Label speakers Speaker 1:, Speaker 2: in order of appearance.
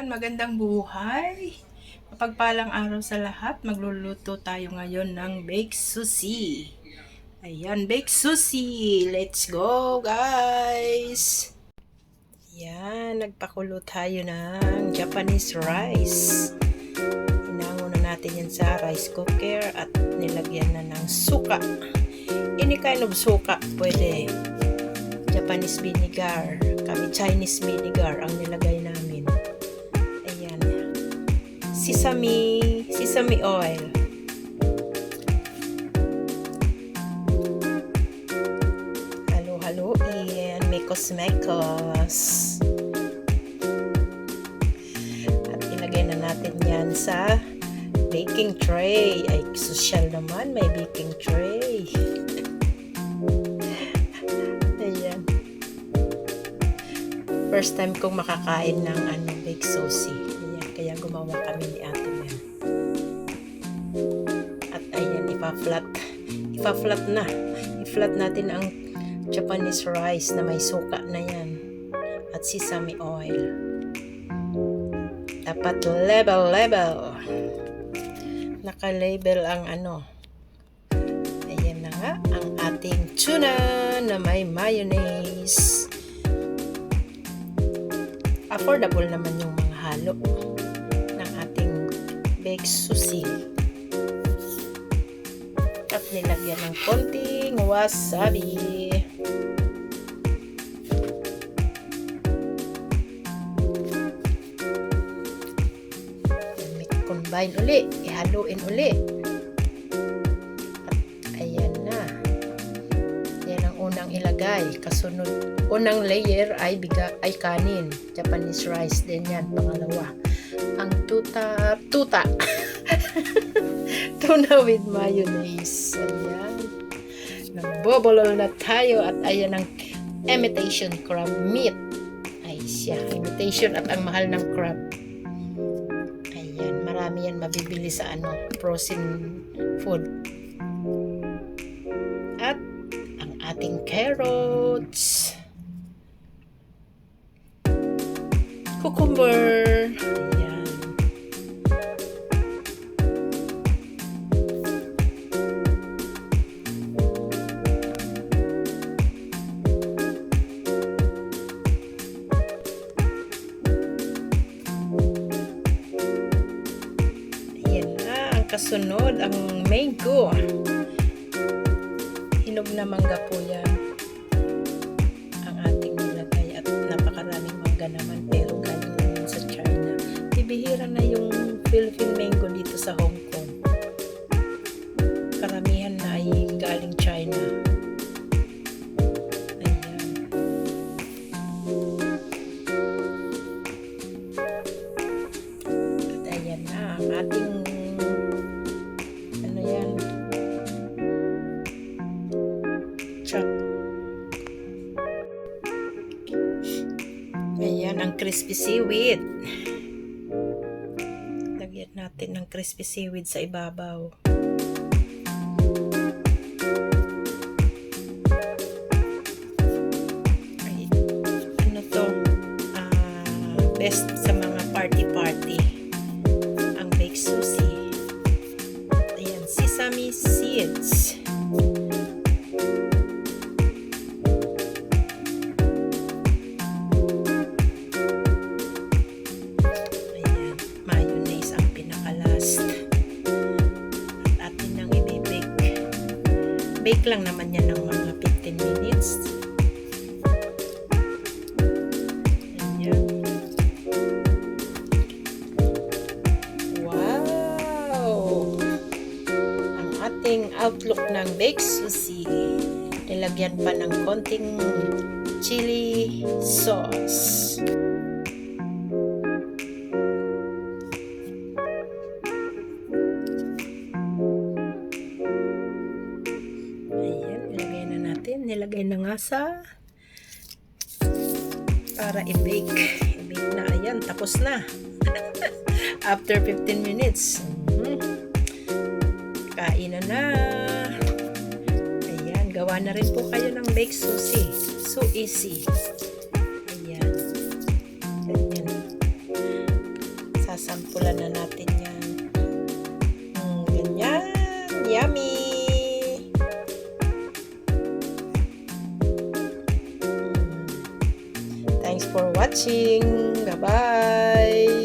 Speaker 1: magandang buhay. Mapagpalang araw sa lahat. Magluluto tayo ngayon ng baked sushi. Ayan, baked sushi. Let's go, guys. Ayan, nagpakulo tayo ng Japanese rice. Hinango na natin yan sa rice cooker at nilagyan na ng suka. Any kind of suka pwede. Japanese vinegar. Kami Chinese vinegar ang nilagay namin. Ayan. Sesame oil. Halo-haloin. Mekos-mekos. At ilagay na natin yan sa baking tray. Ay, social naman. May baking tray. Ayan. First time kong makakain ng baked sushi. Ayan, kaya gumawa kami ni ate yan. At ayan, ipa-flat na. I-flat natin ang Japanese rice na may suka na yan. At sesame oil. Dapat level. Naka-label ang Ayan na nga, ang ating tuna na may mayonnaise. Affordable naman yung mga halo ng ating baked sushi. At nilagyan ng konting wasabi. Combine uli, ihaluin uli. At ayan na. Yan ang unang ilagay. Kasunod, unang layer ay kanin. Japanese rice din yan. Pangalawa, ang tuta. Tuna with mayonnaise. Ayan. Nagbobolol na tayo at ayan ang imitation crab meat. Ay siya. Imitation at ang mahal ng crab. Ayan. Marami yan mabibili sa frozen food. At ang ating carrots. Cucumber. Ayan. Ayan na. Ang kasunod, ang mango. Hinog na mangga po yan. Ang ating nilagay at napakaraming mangga naman pero galing naman sa China. Bibihira na yung Philippine mango dito sa Hong Kong. Karamihan na ay galing China. Ayan. At ayan na ang ating chop. Ayan ang crispy seaweed. Lagyan natin ng crispy seaweed sa ibabaw. Ay, best sa mga party ang baked sushi. Ayan, sesame seeds. Bake lang naman yan ng mga 15 minutes. Ayan. Wow! Ang ating outlook ng baked sushi. Nilagyan pa ng konting chili sauce. Nilagay na nga sa para i-bake na. Ayan, tapos na. After 15 minutes. Kain na. Ayan, gawa na rin po kayo ng baked sushi. So easy. Ayan. Titimpulan na natin yan. Ganyan. Yummy! Thanks for watching. Bye-bye!